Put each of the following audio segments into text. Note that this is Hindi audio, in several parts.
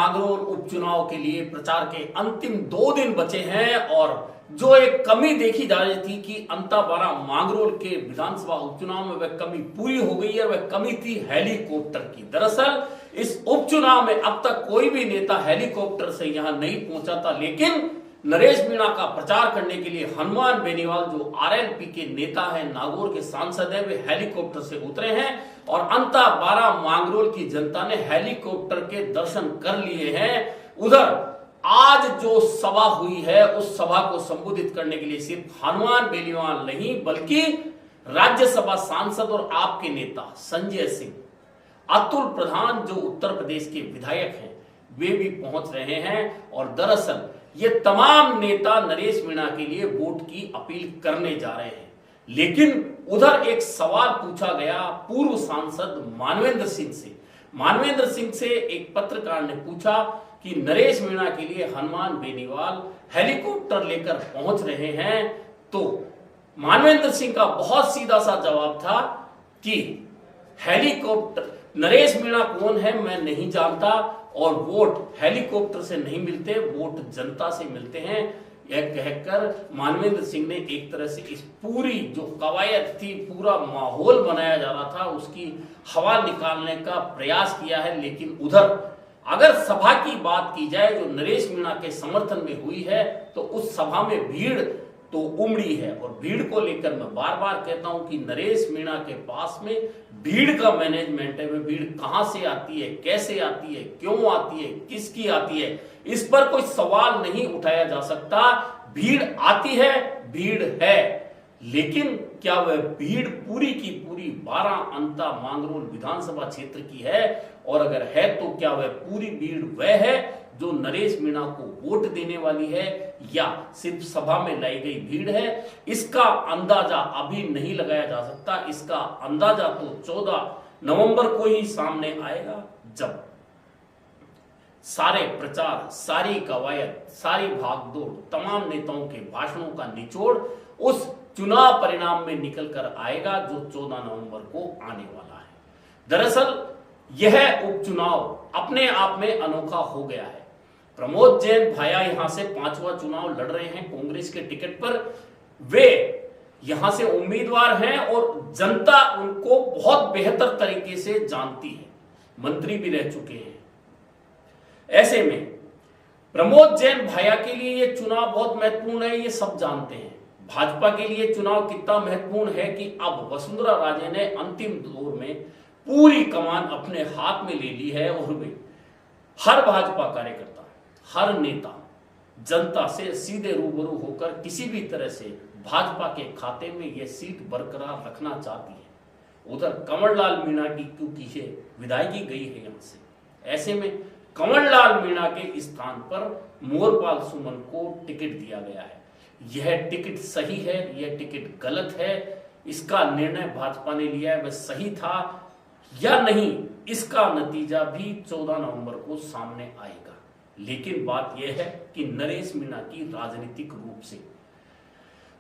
मांगरोल उपचुनाव के लिए प्रचार के अंतिम 2 दिन बचे हैं और जो एक कमी देखी जा रही थी कि अंताबारा मांगरोल के विधानसभा उपचुनाव में वह कमी पूरी हो गई है। वह कमी थी हेलीकॉप्टर की। दरअसल इस उपचुनाव में अब तक कोई भी नेता हेलीकॉप्टर से यहां नहीं पहुंचा था, लेकिन नरेश मीणा का प्रचार करने के लिए हनुमान बेनीवाल जो आरएलपी के नेता हैं, नागौर के सांसद हैं, वे हेलीकॉप्टर से उतरे हैं और अंताबारा मांगरोल की जनता ने हेलीकॉप्टर के दर्शन कर लिए हैं। उधर आज जो सभा हुई है उस सभा को संबोधित करने के लिए सिर्फ हनुमान बेनीवाल नहीं बल्कि राज्यसभा सांसद और आपके नेता संजय सिंह, अतुल प्रधान जो उत्तर प्रदेश के विधायक हैं, वे भी पहुंच रहे हैं। और दरअसल ये तमाम नेता नरेश मीणा के लिए वोट की अपील करने जा रहे हैं। लेकिन उधर एक सवाल पूछा गया पूर्व सांसद मानवेंद्र सिंह से। मानवेंद्र सिंह से एक पत्रकार ने पूछा कि नरेश मीणा के लिए हनुमान बेनीवाल हेलीकॉप्टर लेकर पहुंच रहे हैं, तो मानवेंद्र सिंह का बहुत सीधा सा जवाब था कि हेलीकॉप्टर, नरेश मीणा कौन है मैं नहीं जानता और वोट हेलीकॉप्टर से नहीं मिलते, वोट जनता से मिलते हैं। यह कहकर मानवेंद्र सिंह ने एक तरह से इस पूरी जो कवायद थी, पूरा माहौल बनाया जा रहा था, उसकी हवा निकालने का प्रयास किया है। लेकिन उधर अगर सभा की बात की जाए जो नरेश मीणा के समर्थन में हुई है, तो उस सभा में भीड़ तो उमड़ी है। और भीड़ को लेकर मैं बार बार कहता हूं कि नरेश मीणा के पास में भीड़ का मैनेजमेंट है। वह भीड़ कहां से आती है, कैसे आती है, क्यों आती है, किसकी आती है, इस पर कोई सवाल नहीं उठाया जा सकता। भीड़ आती है, भीड़ है, लेकिन क्या वह भीड़ पूरी की पूरी 12 अंता मांगरोल विधानसभा क्षेत्र की है? और अगर है तो क्या वह पूरी भीड़ वह है जो नरेश मीणा को वोट देने वाली है या सिर्फ सभा में लाई गई भीड़ है? इसका अंदाजा अभी नहीं लगाया जा सकता। इसका अंदाजा तो 14 नवंबर को ही सामने आएगा, जब सारे प्रचार, सारी कवायद, सारी भागदौड़, तमाम नेताओं के भाषणों का निचोड़ उस चुनाव परिणाम में निकल कर आएगा जो 14 नवंबर को आने वाला है। दरअसल यह उपचुनाव अपने आप में अनोखा हो गया है। प्रमोद जैन भाया यहां से 5वां चुनाव लड़ रहे हैं कांग्रेस के टिकट पर। वे यहां से उम्मीदवार हैं और जनता उनको बहुत बेहतर तरीके से जानती है, मंत्री भी रह चुके हैं। ऐसे में प्रमोद जैन भाया के लिए यह चुनाव बहुत महत्वपूर्ण है, ये सब जानते हैं। भाजपा के लिए चुनाव कितना महत्वपूर्ण है कि अब वसुंधरा राजे ने अंतिम दौर में पूरी कमान अपने हाथ में ले ली है और वे हर भाजपा कार्यकर्ता, हर नेता जनता से सीधे रूबरू होकर किसी भी तरह से भाजपा के खाते में यह सीट बरकरार रखना चाहती है। उधर कंवरलाल मीणा की क्योंकि ये विदायगी गई है यहां से, ऐसे में कंवरलाल मीणा के स्थान पर मोरपाल सुमन को टिकट दिया गया है। यह टिकट सही है, यह टिकट गलत है, इसका निर्णय भाजपा ने लिया है, वह सही था या नहीं, इसका नतीजा भी 14 नवंबर को सामने आएगा। लेकिन बात यह है कि नरेश मीणा की राजनीतिक रूप से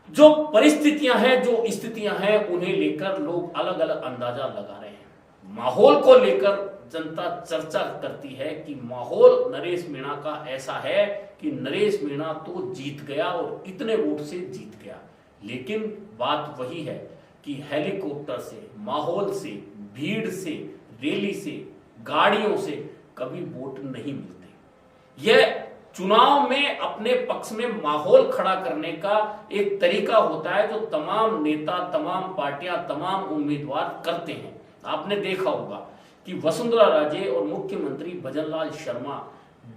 जो परिस्थितियां हैं, जो स्थितियां हैं, उन्हें लेकर लोग अलग अलग अंदाजा लगा रहे हैं। माहौल को लेकर जनता चर्चा करती है कि माहौल नरेश मीणा का ऐसा है कि नरेश मीणा तो जीत गया और इतने वोट से जीत गया। लेकिन बात वही है कि हेलीकॉप्टर से, माहौल से, भीड़ से, रैली से, गाड़ियों से कभी वोट नहीं मिलते। यह चुनाव में अपने पक्ष में माहौल खड़ा करने का एक तरीका होता है जो तमाम नेता, तमाम पार्टियां, तमाम उम्मीदवार करते हैं। आपने देखा होगा कि वसुंधरा राजे और मुख्यमंत्री भजनलाल शर्मा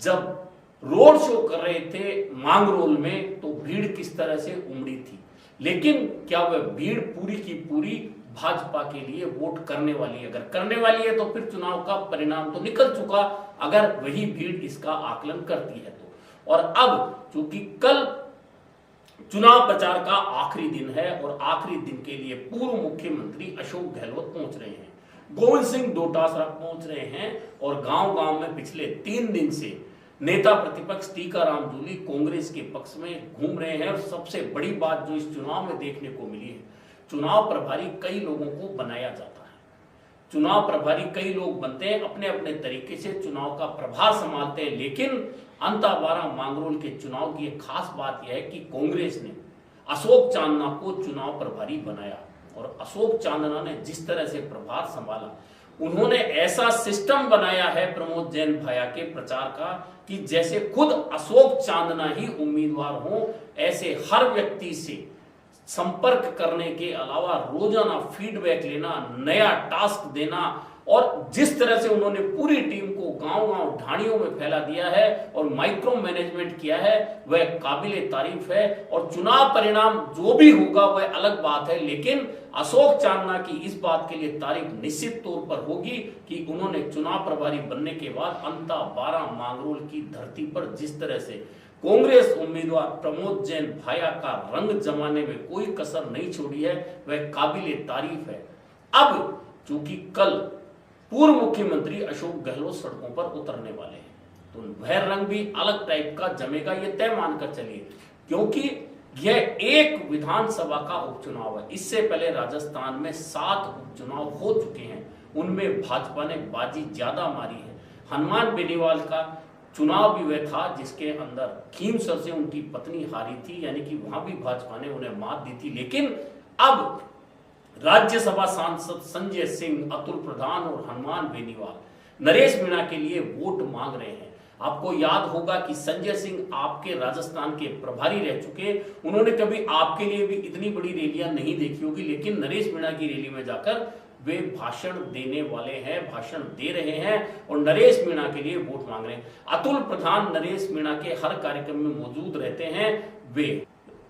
जब रोड शो कर रहे थे मांगरोल में, तो भीड़ किस तरह से उमड़ी थी। लेकिन क्या वह भीड़ पूरी की पूरी भाजपा के लिए वोट करने वाली है? अगर करने वाली है तो फिर चुनाव का परिणाम तो निकल चुका, अगर वही भीड़ इसका आकलन करती है तो। और अब चूंकि कल चुनाव प्रचार का आखिरी दिन है और आखिरी दिन के लिए पूर्व मुख्यमंत्री अशोक गहलोत पहुंच रहे हैं, गोविंद सिंह डोटासरा पहुंच रहे हैं और गांव-गांव में पिछले 3 दिन से नेता प्रतिपक्ष टीकाराम जूली कांग्रेस के पक्ष में घूम रहे हैं। और सबसे बड़ी बात जो इस चुनाव में देखने को मिली है, चुनाव प्रभारी कई लोगों को बनाया जाता है। चुनाव प्रभारी कई लोग बनते हैं, अपने अपने तरीके से चुनाव का प्रभार संभालते हैं, लेकिन अंताबारा मांगरोल के चुनाव की एक खास बात यह है कि कांग्रेस ने अशोक चांदना को चुनाव प्रभारी बनाया और अशोक चांदना ने जिस तरह से प्रभार संभाला, उन्होंने ऐसा सिस्टम बनाया है प्रमोद जैन भाया के प्रचार का कि जैसे खुद अशोक चांदना ही उम्मीदवार हो, ऐसे हर व्यक्ति से संपर्क करने के अलावा रोजाना फीडबैक लेना, नया टास्क देना, और जिस तरह से उन्होंने पूरी टीम को गांव-गांव ढाणियों में फैला दिया है और माइक्रो मैनेजमेंट किया है, वह काबिले तारीफ है। और चुनाव परिणाम जो भी होगा वह अलग बात है, लेकिन अशोक चांदना की इस बात के लिए तारीफ निश्चित तौर पर होगी कि उन्होंने चुनाव प्रभारी बनने के बाद अंताबारा मांगरोल की धरती पर जिस तरह से कांग्रेस उम्मीदवार प्रमोद जैन भाया का रंग जमाने में कोई कसर नहीं छोड़ी है, वह काबिले तारीफ है। अब चूंकि कल पूर्व मुख्यमंत्री अशोक गहलोत सड़कों पर उतरने वाले हैं, तो वह रंग भी अलग टाइप का जमेगा, ये तय मानकर चलिए, क्योंकि यह एक विधानसभा का उपचुनाव है। इससे पहले राजस्थान में 7 उपचुनाव हो चुके हैं, उनमें भाजपा ने बाजी ज्यादा मारी है। हनुमान बेनीवाल का चुनाव भी वह था जिसके अंदर खीमसर से उनकी पत्नी हारी थी, यानी कि वहां भी भाजपा ने उन्हें मात दी थी। लेकिन अब राज्यसभा सांसद संजय सिंह, अतुल प्रधान और हनुमान बेनीवाल नरेश मीणा के लिए वोट मांग रहे हैं। आपको याद होगा कि संजय सिंह आपके राजस्थान के प्रभारी रह चुके, उन्होंने कभी आपके लिए भी इतनी बड़ी रैलियां नहीं देखी होगी, लेकिन नरेश मीणा की रैली में जाकर वे भाषण देने वाले हैं, भाषण दे रहे हैं और नरेश मीणा के लिए वोट मांग रहे हैं। अतुल प्रधान नरेश मीणा के हर कार्यक्रम में मौजूद रहते हैं, वे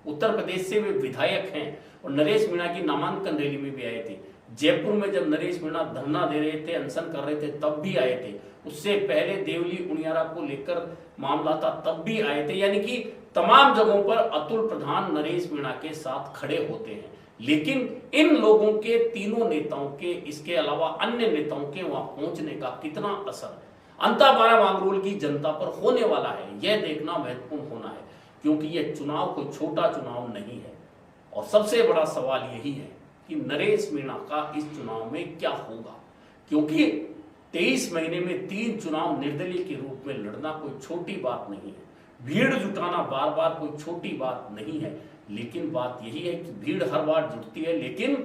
उत्तर प्रदेश से वे विधायक हैं और नरेश मीणा की नामांकन रैली में भी आए थे। जयपुर में जब नरेश मीणा धरना दे रहे थे, अनशन कर रहे थे, तब भी आए थे। उससे पहले देवली उनियारा को लेकर मामला था, तब भी आए थे। यानी कि तमाम जगहों पर अतुल प्रधान नरेश मीणा के साथ खड़े होते हैं। लेकिन इन लोगों के, तीनों नेताओं के, इसके अलावा अन्य नेताओं के वहां पहुंचने का कितना असर अंताबारा मांगरोल की जनता पर होने वाला है, यह देखना महत्वपूर्ण होना है, क्योंकि यह चुनाव कोई छोटा चुनाव नहीं है। और सबसे बड़ा सवाल यही है कि नरेश मीणा का इस चुनाव में क्या होगा, क्योंकि 23 महीने में 3 चुनाव निर्दलीय के रूप में लड़ना कोई छोटी बात नहीं है। भीड़ जुटाना बार बार कोई छोटी बात नहीं है, लेकिन बात यही है कि भीड़ हर बार जुटती है, लेकिन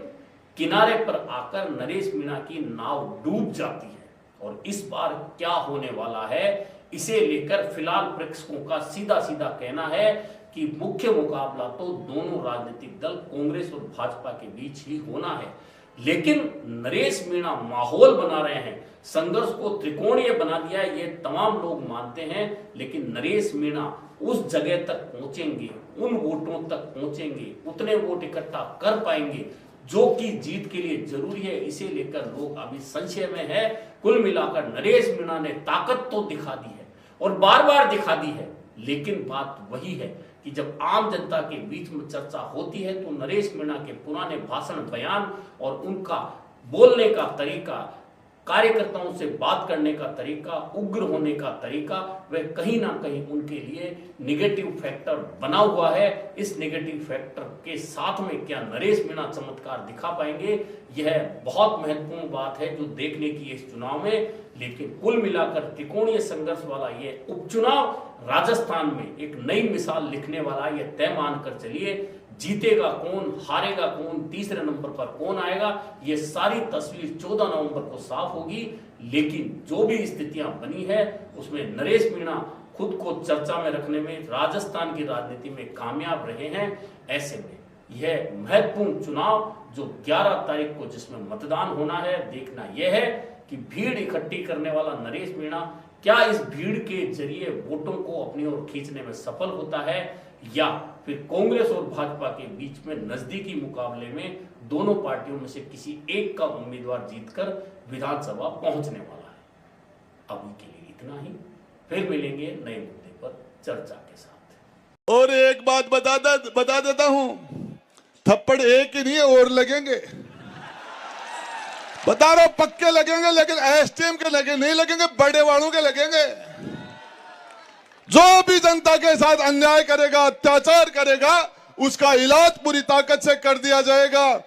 किनारे पर आकर नरेश मीणा की नाव डूब जाती है। और इस बार क्या होने वाला है, इसे लेकर फिलहाल प्रेक्षकों का सीधा सीधा कहना है कि मुख्य मुकाबला तो दोनों राजनीतिक दल कांग्रेस और भाजपा के बीच ही होना है। लेकिन नरेश मीणा माहौल बना रहे हैं, संघर्ष को त्रिकोणीय बना दिया है, ये तमाम लोग मानते हैं। लेकिन नरेश मीणा उस जगह तक पहुंचेंगे, उन वोटों तक पहुंचेंगे, उतने वोट इकट्ठा कर पाएंगे जो कि जीत के लिए जरूरी है, इसे लेकर लोग अभी संशय में है। कुल मिलाकर नरेश मीणा ने ताकत तो दिखा दी है और बार बार दिखा दी है, लेकिन बात वही है कि जब आम जनता के बीच में चर्चा होती है तो नरेश मीणा के पुराने भाषण, बयान और उनका बोलने का तरीका, कार्यकर्ताओं से बात करने का तरीका, उग्र होने का तरीका, वह कहीं ना कहीं उनके लिए निगेटिव फैक्टर बना हुआ है। इस निगेटिव फैक्टर के साथ में क्या नरेश मीणा चमत्कार दिखा पाएंगे, यह बहुत महत्वपूर्ण बात है जो देखने की इस चुनाव में। लेकिन कुल मिलाकर त्रिकोणीय संघर्ष वाला यह उपचुनाव राजस्थान में एक नई मिसाल लिखने वाला, यह तय मानकर चलिए। जीतेगा कौन, हारेगा कौन, तीसरे नंबर पर कौन आएगा, ये सारी तस्वीर 14 नवंबर को साफ होगी। लेकिन जो भी स्थितियां बनी है उसमें नरेश मीणा खुद को चर्चा में रखने में राजस्थान की राजनीति में कामयाब रहे हैं। ऐसे में यह महत्वपूर्ण चुनाव जो 11 तारीख को जिसमें मतदान होना है, देखना यह है कि भीड़ इकट्ठी करने वाला नरेश मीणा क्या इस भीड़ के जरिए वोटों को अपनी ओर खींचने में सफल होता है, या फिर कांग्रेस और भाजपा के बीच में नजदीकी मुकाबले में दोनों पार्टियों में से किसी एक का उम्मीदवार जीतकर विधानसभा पहुंचने वाला है। अभी के लिए इतना ही, फिर मिलेंगे नए मुद्दे पर चर्चा के साथ। और एक बात बता देता हूं, थप्पड़ एक ही नहीं है, और लगेंगे, बता रहा हूं, पक्के लगेंगे, लेकिन एसटीएम के लगे नहीं लगेंगे, बड़े वालों के लगेंगे। जो भी जनता के साथ अन्याय करेगा, अत्याचार करेगा, उसका इलाज पूरी ताकत से कर दिया जाएगा।